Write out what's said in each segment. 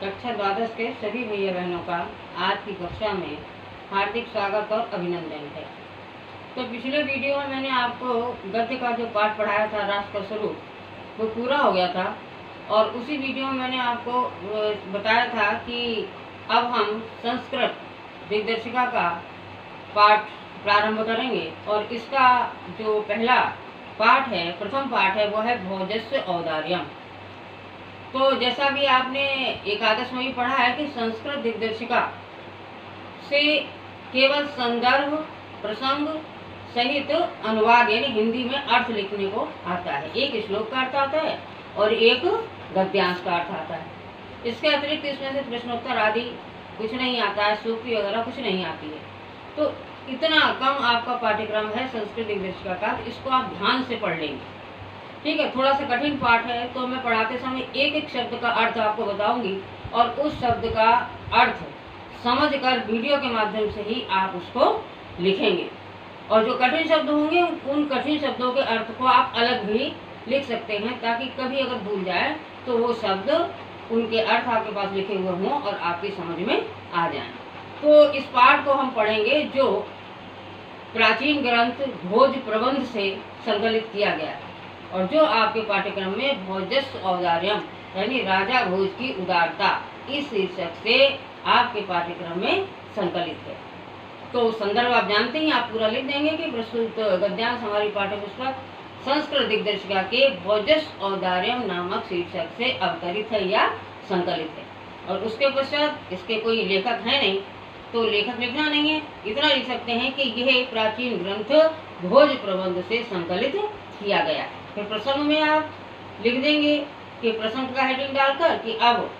कक्षा द्वादश के सभी भैया बहनों का आज की कक्षा में हार्दिक स्वागत और अभिनंदन है। तो पिछले वीडियो में मैंने आपको गद्य का जो पाठ पढ़ाया था, राष्ट्र का स्वरूप, वो पूरा हो गया था। और उसी वीडियो में मैंने आपको बताया था कि अब हम संस्कृत दिग्दर्शिका का पाठ प्रारंभ करेंगे। और इसका जो पहला पाठ है, प्रथम पाठ है, वो है भोजस्य औदार्यम। तो जैसा भी आपने एकादश में भी पढ़ा है कि संस्कृत दिग्दर्शिका से केवल संदर्भ प्रसंग सहित अनुवाद यानी हिंदी में अर्थ लिखने को आता है। एक श्लोक का अर्थ आता है और एक गद्यांश का अर्थ आता है। इसके अतिरिक्त इसमें से प्रश्नोत्तर आदि कुछ नहीं आता है, सूक्ति वगैरह कुछ नहीं आती है। तो इतना कम आपका पाठ्यक्रम है संस्कृत दिग्दर्शिका का, इसको आप ध्यान से पढ़ लेंगे। ठीक है, थोड़ा सा कठिन पाठ है, तो मैं पढ़ाते समय एक एक शब्द का अर्थ आपको बताऊंगी और उस शब्द का अर्थ समझकर वीडियो के माध्यम से ही आप उसको लिखेंगे। और जो कठिन शब्द होंगे उन कठिन शब्दों के अर्थ को आप अलग भी लिख सकते हैं, ताकि कभी अगर भूल जाए तो वो शब्द उनके अर्थ आपके पास लिखे हुए हों और आपकी समझ में आ जाएं। तो इस पाठ को हम पढ़ेंगे जो प्राचीन ग्रंथ भोज प्रबंध से संकलित किया गया है और जो आपके पाठ्यक्रम में भोजस्य औदार्यम यानी राजा भोज की उदारता इस शीर्षक से आपके पाठ्यक्रम में संकलित है। तो संदर्भ आप जानते हैं, आप पूरा लिख देंगे कि प्रस्तुत गद्यांश हमारी पाठ्यपुस्तक संस्कृत दिग्दर्शिका के भोजस्य औदार्यम नामक शीर्षक से अवतरित है या संकलित है। और उसके पश्चात इसके कोई लेखक है नहीं, तो लेखक लिखना नहीं है, इतना लिख सकते हैं कि यह प्राचीन ग्रंथ भोज प्रबंध से संकलित किया गया है। फिर प्रसंग में आप लिख देंगे कि प्रसंग का हेडिंग डालकर कि अब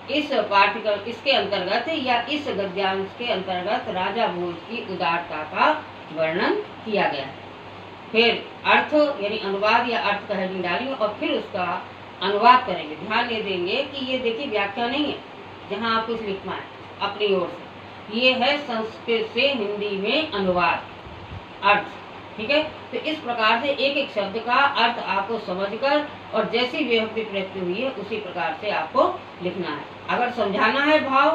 इस पाठ्यक्रम इसके अंतर्गत या इस गद्यांश के अंतर्गत राजा भोज की उदारता का वर्णन किया गया है। फिर अर्थ यानी अनुवाद या अर्थ का हेडिंग डालेंगे और फिर उसका अनुवाद करेंगे। ध्यान ये देंगे कि ये देखिए व्याख्या नहीं है जहाँ आप कुछ लिख पाए अपनी ओर से, ये है संस्कृत से हिंदी में अनुवाद अर्थ। ठीक है, तो इस प्रकार से एक एक शब्द का अर्थ आपको समझकर और जैसी विभक्ति प्रयुक्त हुई है उसी प्रकार से आपको लिखना है। अगर समझाना है भाव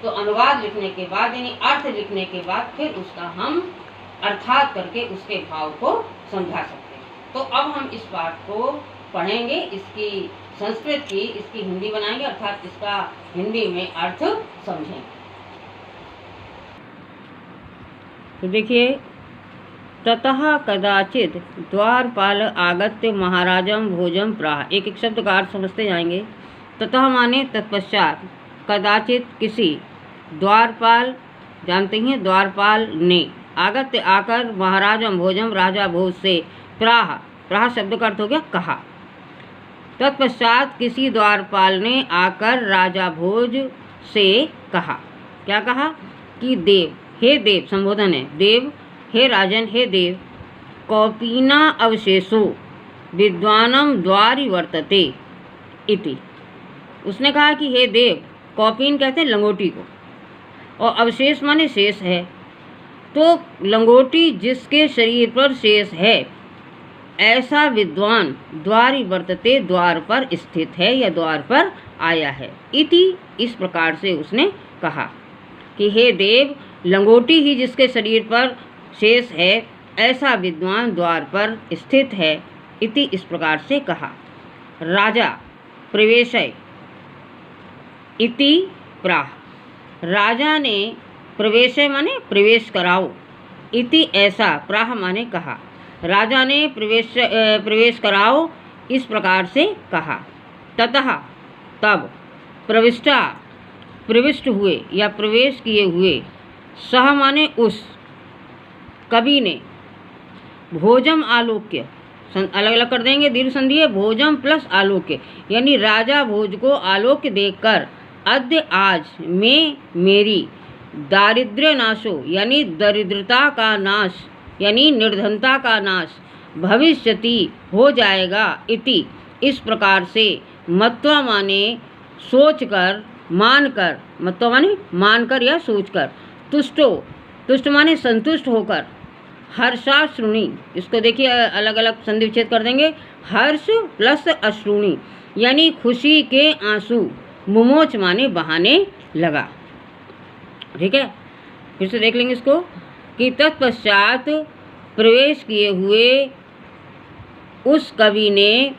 तो अनुवाद लिखने के बाद यानी अर्थ लिखने के बाद फिर उसका हम अर्थात करके उसके भाव को समझा सकते हैं। तो अब हम इस पाठ को पढ़ेंगे, इसकी संस्कृत की इसकी हिंदी बनाएंगे, अर्थात इसका हिंदी में अर्थ समझेंगे। तो देखिए, ततः कदाचित द्वारपाल आगत्य महाराजम भोजम प्राह। एक एक शब्द का अर्थ समझते जाएंगे। ततः माने तत्पश्चात, कदाचित किसी, द्वारपाल जानते हैं द्वारपाल ने, आगत्य आकर, महाराजम भोजम राजा भोज से, प्राह प्राह शब्द का अर्थ हो गया कहा। तत्पश्चात किसी द्वारपाल ने आकर राजा भोज से कहा। क्या कहा कि देव, हे देव संबोधन है, देव हे राजन, हे देव, कौपीना अवशेषो विद्वानम द्वारि वर्तते इति। उसने कहा कि हे देव, कौपीन कहते हैं लंगोटी को, और अवशेष माने शेष है। तो लंगोटी जिसके शरीर पर शेष है ऐसा विद्वान द्वारि वर्तते द्वार पर स्थित है या द्वार पर आया है। इति इस प्रकार से उसने कहा कि हे देव, लंगोटी ही जिसके शरीर पर शेष है ऐसा विद्वान द्वार पर स्थित है। इति इस प्रकार से कहा। राजा प्रवेशय इति प्राह, राजा ने प्रवेशय माने प्रवेश कराओ, इति ऐसा, प्राह माने कहा, राजा ने प्रवेश कराओ इस प्रकार से कहा। ततः तब, प्रविष्ट हुए या प्रवेश किए हुए, सह माने उस, कवि ने, भोजम आलोक्य, अलग अलग कर देंगे, दीर्घ संधि है, भोजम प्लस आलोक्य यानी राजा भोज को आलोक्य देखकर, अद्य आज में मेरी दारिद्र्य नाशो यानी दरिद्रता का नाश यानी निर्धनता का नाश, भविष्यति हो जाएगा, इति इस प्रकार से, मत्वा माने सोचकर, मानकर, मत्वा माने मानकर या सोचकर, तुष्टो तुष्ट माने संतुष्ट होकर, हर्षाश्रुणी, इसको देखिए अलग अलग संधि विच्छेद कर देंगे, हर्ष प्लस अश्रुणी यानी खुशी के आंसू, मुमोच माने बहाने लगा। ठीक है, फिर से देख लेंगे इसको कि तत्पश्चात प्रवेश किए हुए उस कवि ने,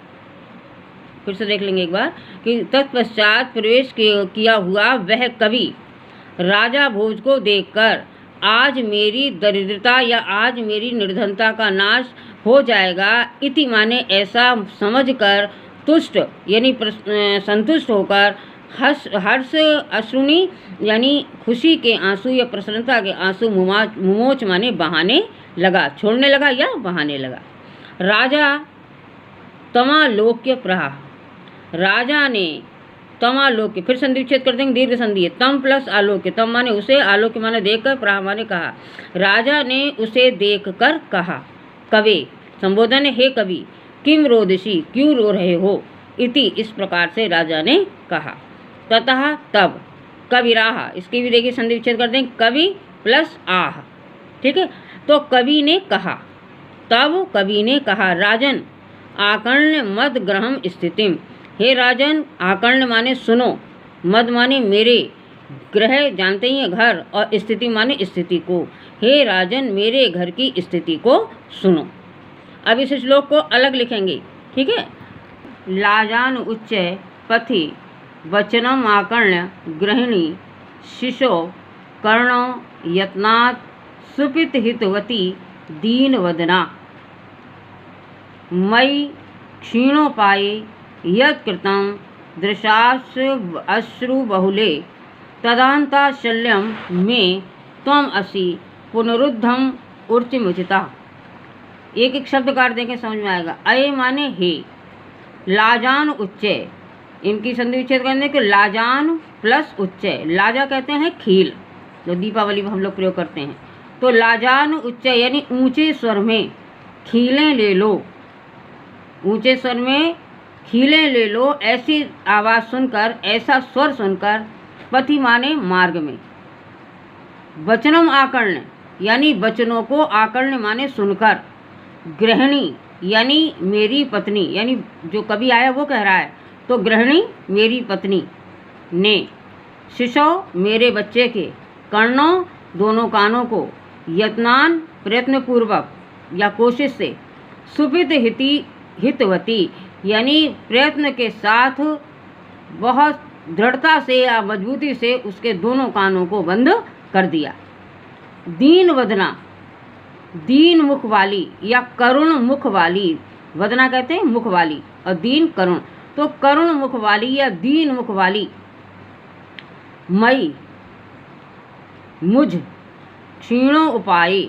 फिर से देख लेंगे एक बार कि तत्पश्चात प्रवेश किया हुआ वह कवि राजा भोज को देखकर आज मेरी दरिद्रता या आज मेरी निर्धनता का नाश हो जाएगा इति माने ऐसा समझकर तुष्ट यानी संतुष्ट होकर हर्ष अश्रुनी यानी खुशी के आंसू या प्रसन्नता के आंसू मुमोच माने बहाने लगा, छोड़ने लगा या बहाने लगा। राजा तमालोक्य प्रहा, राजा ने तमालोक्य, फिर संधि विच्छेद कर देंगे, दीर्घ संधि है, तम प्लस आलोक्य, तम माने उसे, आलोक्य माने देखकर, प्रहा माने कहा। राजा ने उसे देखकर कहा, कवे संबोधन है, हे कवि किम रोदसी, क्यों रो रहे हो, इति इस प्रकार से राजा ने कहा। ततः तब, कविराह, इसकी भी देखिए संधि विच्छेद कर देंगे, कवि प्लस आह। ठीक है, तो कवि ने कहा, तब कवि ने कहा, राजन आकर्ण मद ग्रहम स्थितिम, हे राजन, आकर्ण माने सुनो, मद माने मेरे, ग्रह जानते ही हैं घर, और स्थिति माने स्थिति को, हे राजन मेरे घर की स्थिति को सुनो। अब इस श्लोक को अलग लिखेंगे। ठीक है, लाजान उच्च पथि वचनम आकर्ण्य गृहिणी शिशो कर्णो यत्नात् सुपित हितवती दीनवदना मयि क्षीणोपाये यत्कृतं दृशास अश्रु बहुले तदान्ताशल्यम में त्वम असि पुनरुद्धम उर्चिमुचिता। एक एक शब्द काट देंगे, समझ में आएगा। अय माने हे, लाजान उच्चय, इनकी संधि विच्छेद करने के, लाजान प्लस उच्चय, लाजा कहते हैं खील, जो दीपावली में हम लोग प्रयोग करते हैं। तो लाजान उच्चय यानी ऊंचे स्वर में खीलें ले लो, ऊंचे स्वर में खीलें ले लो, ऐसी आवाज़ सुनकर, ऐसा स्वर सुनकर, पथि माने मार्ग में, वचनम आकर्ण यानी वचनों को, आकर्ण माने सुनकर, गृहिणी यानी मेरी पत्नी, यानी जो कवि आया वो कह रहा है, तो गृहिणी मेरी पत्नी ने, शिशो मेरे बच्चे के, कर्णों दोनों कानों को, यत्नान प्रयत्नपूर्वक या कोशिश से, सुपित हितवती यानी प्रयत्न के साथ बहुत दृढ़ता से या मजबूती से उसके दोनों कानों को बंद कर दिया। दीन वदना, दीन मुख वाली या करुण मुख वाली, वदना कहते हैं मुख वाली और दीन करुण, तो करुण मुख वाली या दीन मुख वाली, मई मुझ, क्षीणों उपाय,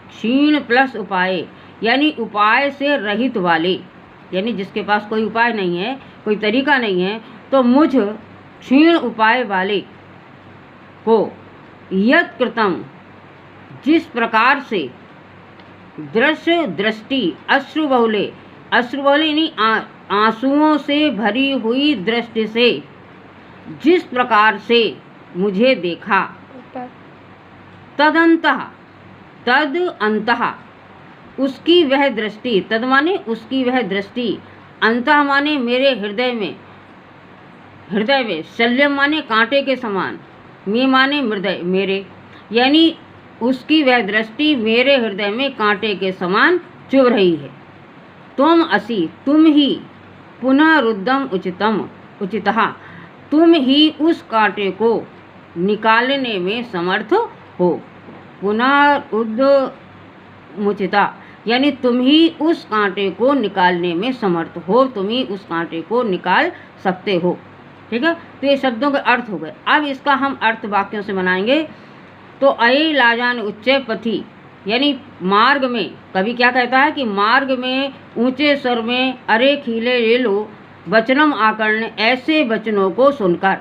क्षीण प्लस उपाय यानी उपाय से रहित वाले, यानी जिसके पास कोई उपाय नहीं है, कोई तरीका नहीं है, तो मुझ क्षीण उपाय वाले को, यत् कृतम जिस प्रकार से, दृष्टि अश्रु बहुले, अश्रु बहुले यानी आंसुओं से भरी हुई दृष्टि से, जिस प्रकार से मुझे देखा, तदंतः, तद अंतः उसकी वह दृष्टि, तद माने उसकी वह दृष्टि, अंतः माने मेरे हृदय में, हृदय में, शल्यम माने कांटे के समान, में माने हृदय मेरे, यानी उसकी वह दृष्टि मेरे हृदय में कांटे के समान चुभ रही है। तुम असि, तुम ही, पुनरुद्धम उचितः, तुम ही उस कांटे को निकालने में समर्थ हो, पुनरुद्धमुचिता यानी तुम ही उस कांटे को निकालने में समर्थ हो, तुम ही उस कांटे को निकाल सकते हो। ठीक है, तो ये शब्दों के अर्थ हो गए। अब इसका हम अर्थ वाक्यों से बनाएंगे। तो अये लाजान उच्चे पथि यानी मार्ग में, कवि क्या कहता है कि मार्ग में ऊंचे स्वर में अरे खीले ले लो, वचनम आकर्ण ऐसे वचनों को सुनकर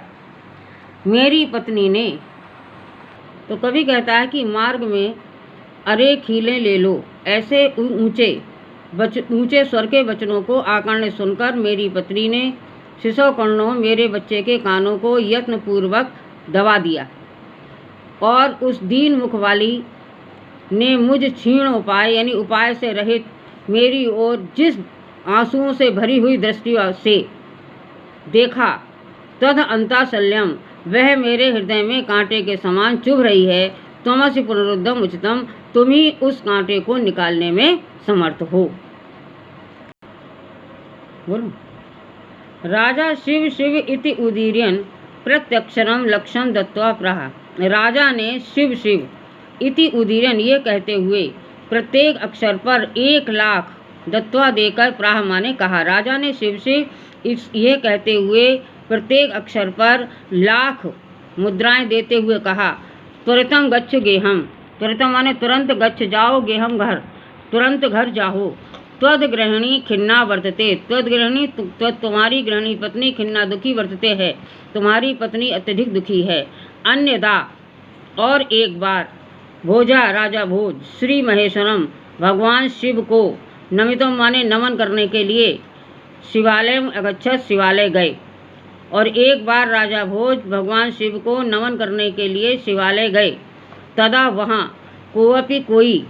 मेरी पत्नी ने, तो कवि कहता है कि मार्ग में अरे खीले ले लो, ऐसे ऊंचे स्वर के वचनों को आकर्ण सुनकर मेरी पत्नी ने शिशु कर्णों मेरे बच्चे के कानों को यत्नपूर्वक दबा दिया, और उस दीन मुख वाली ने मुझ क्षीण उपाय यानी उपाय से रहित मेरी ओर जिस आंसुओं से भरी हुई दृष्टि से देखा, तद अंताशल्यम, वह मेरे हृदय में कांटे के समान चुभ रही है। त्वमसि पुनरुद्धम उचितम, तुम ही उस कांटे को निकालने में समर्थ हो। बोलो। राजा शिव शिव इति उदीर्यन प्रत्यक्षरम लक्षण दत्वा प्राह। राजा ने शिव शिव इति उदीर्यन ये कहते हुए प्रत्येक अक्षर पर 1,00,000 दत्वा देकर प्राह माने कहा। राजा ने शिव शिव ये कहते हुए प्रत्येक अक्षर पर 1,00,000 मुद्राएं देते हुए कहा। त्वरितम गच्छ गेहम, त्वरितम माने तुरंत, गच्छ जाओ, गेहम घर, तुरंत घर जाओ। त्वद गृहिणी खिन्ना वर्तते, त्वद गृहिणी तुम्हारी गृहिणी पत्नी खिन्ना दुखी वर्तते है, तुम्हारी पत्नी अत्यधिक दुखी है। अन्यदा और एक बार, भोजा राजा भोज श्री महेश्वरम भगवान शिव को नमितम माने नमन करने के लिए शिवालय अगच्छत शिवालय गए। और एक बार राजा भोज भगवान शिव को नमन करने के लिए शिवालय गए। तदा वहाँ कोअपि कोई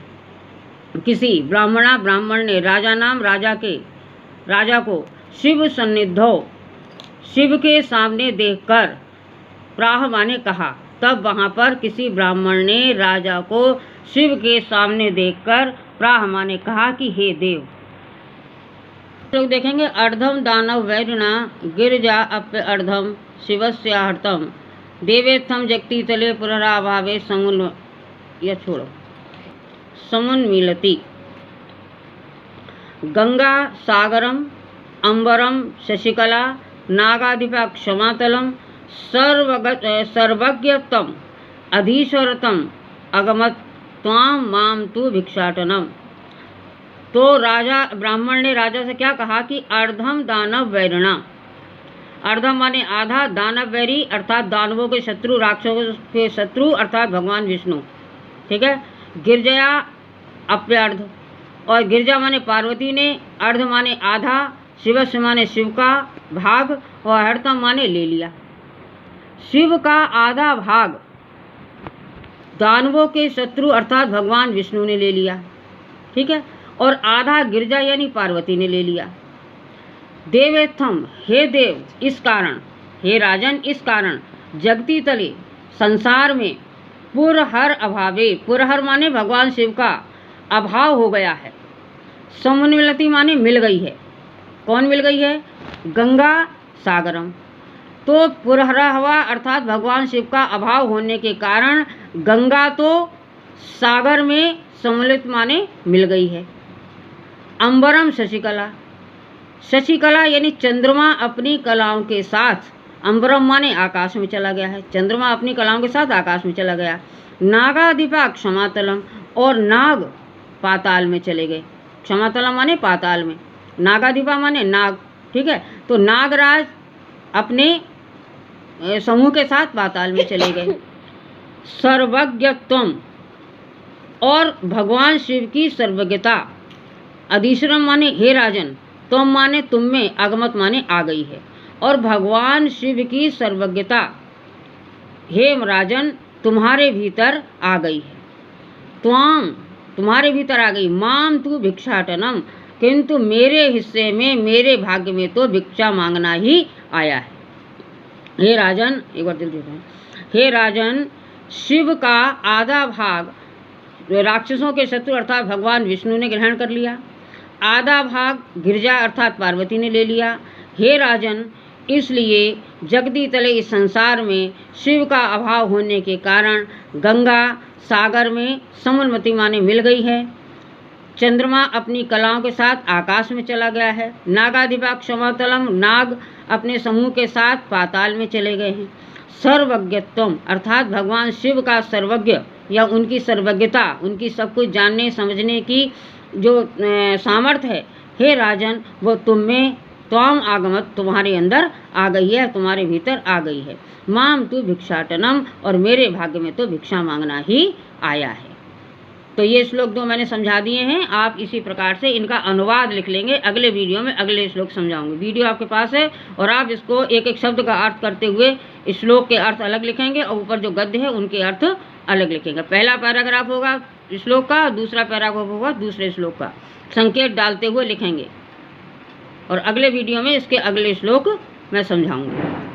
किसी ब्राह्मण ने राजा को शिव सन्निधौ शिव के सामने देखकर प्राह माने कहा। तब वहाँ पर किसी ब्राह्मण ने राजा को शिव के सामने देखकर प्राह माने कहा कि हे देव। लोग देखेंगे अर्धम दानव वैरिणा गिरिजा अप्य अर्धम शिवस्याहर्तम देवेत्थम जगती तले पुनराभावे समुन्मीलति। गंगा सागरम अंबरम शशिकला नागाधिपा क्षमातलम सर्वज्ञतम अधीश्वरतम अगमत त्वाम माम तु भिक्षाटनम। तो ब्राह्मण ने राजा से क्या कहा कि अर्धम दानव वैरिणा, अर्धम माने आधा, दानव वैरी अर्थात दानवों के शत्रु, राक्षसों के शत्रु अर्थात भगवान विष्णु, ठीक है। गिरजया अप्यर्ध, और गिरजा माने पार्वती ने, अर्ध माने आधा, शिवस्य माने शिव का भाग, और हर्तम माने ले लिया। शिव का आधा भाग दानवों के शत्रु अर्थात भगवान विष्णु ने ले लिया, ठीक है, और आधा गिरजा यानी पार्वती ने ले लिया। देवेत्थम, हे देव, इस कारण, हे राजन, इस कारण, जगती तले संसार में, पुरहर अभावे, पुरहर माने भगवान शिव का अभाव हो गया है। समुन्मिलति माने मिल गई है। कौन मिल गई है? गंगा सागरम। तो पुरहरा हुआ अर्थात भगवान शिव का अभाव होने के कारण गंगा तो सागर में सम्मिलित माने मिल गई है। अंबरम शशिकला, शशिकला यानी चंद्रमा अपनी कलाओं के साथ, अंबरम माने आकाश में चला गया है, चंद्रमा अपनी कलाओं के साथ आकाश में चला गया। नागाधिपा क्षमातलम, और नाग पाताल में चले गए। क्षमातलम माने पाताल में, नागाधिपा माने नाग, ठीक है। तो नागराज अपने समूह के साथ पाताल में चले गए। सर्वज्ञत्वम, और भगवान शिव की सर्वज्ञता। अधीश्वरम माने हे राजन, तुम माने तुम में, आगमत माने आ गई है, और भगवान शिव की सर्वज्ञता हे राजन तुम्हारे भीतर आ गई है। त्वाम, तुम्हारे भीतर आ गई। माम तू भिक्षाटनम, किंतु मेरे हिस्से में, मेरे भाग्य में तो भिक्षा मांगना ही आया है। हे राजन, एक बार दिल देता हूँ, हे राजन, शिव का आधा भाग राक्षसों के शत्रु अर्थात भगवान विष्णु ने ग्रहण कर लिया, आधा भाग गिरजा अर्थात पार्वती ने ले लिया। हे राजन, इसलिए जगती तले इस संसार में शिव का अभाव होने के कारण गंगा सागर में समुन्मति माने मिल गई है। चंद्रमा अपनी कलाओं के साथ आकाश में चला गया है। नागाधिपा क्षमातलम, नाग अपने समूह के साथ पाताल में चले गए हैं। सर्वज्ञत्वम अर्थात भगवान शिव का सर्वज्ञ या उनकी सर्वज्ञता, उनकी सब कुछ जानने समझने की जो सामर्थ्य है, हे राजन, वो तुम में, त्वाम आगमत, तुम्हारे अंदर आ गई है, तुम्हारे भीतर आ गई है। माम तू भिक्षाटनम, और मेरे भाग्य में तो भिक्षा मांगना ही आया है। तो ये श्लोक दो मैंने समझा दिए हैं। आप इसी प्रकार से इनका अनुवाद लिख लेंगे। अगले वीडियो में अगले श्लोक समझाऊंगे। वीडियो आपके पास है और आप इसको एक एक शब्द का अर्थ करते हुए इस श्लोक के अर्थ अलग लिखेंगे और ऊपर जो गद्य है उनके अर्थ अलग लिखेंगे। पहला पैराग्राफ होगा श्लोक का, दूसरा पैराग्राफ होगा दूसरे श्लोक का, संकेत डालते हुए लिखेंगे और अगले वीडियो में इसके अगले श्लोक मैं समझाऊंगी।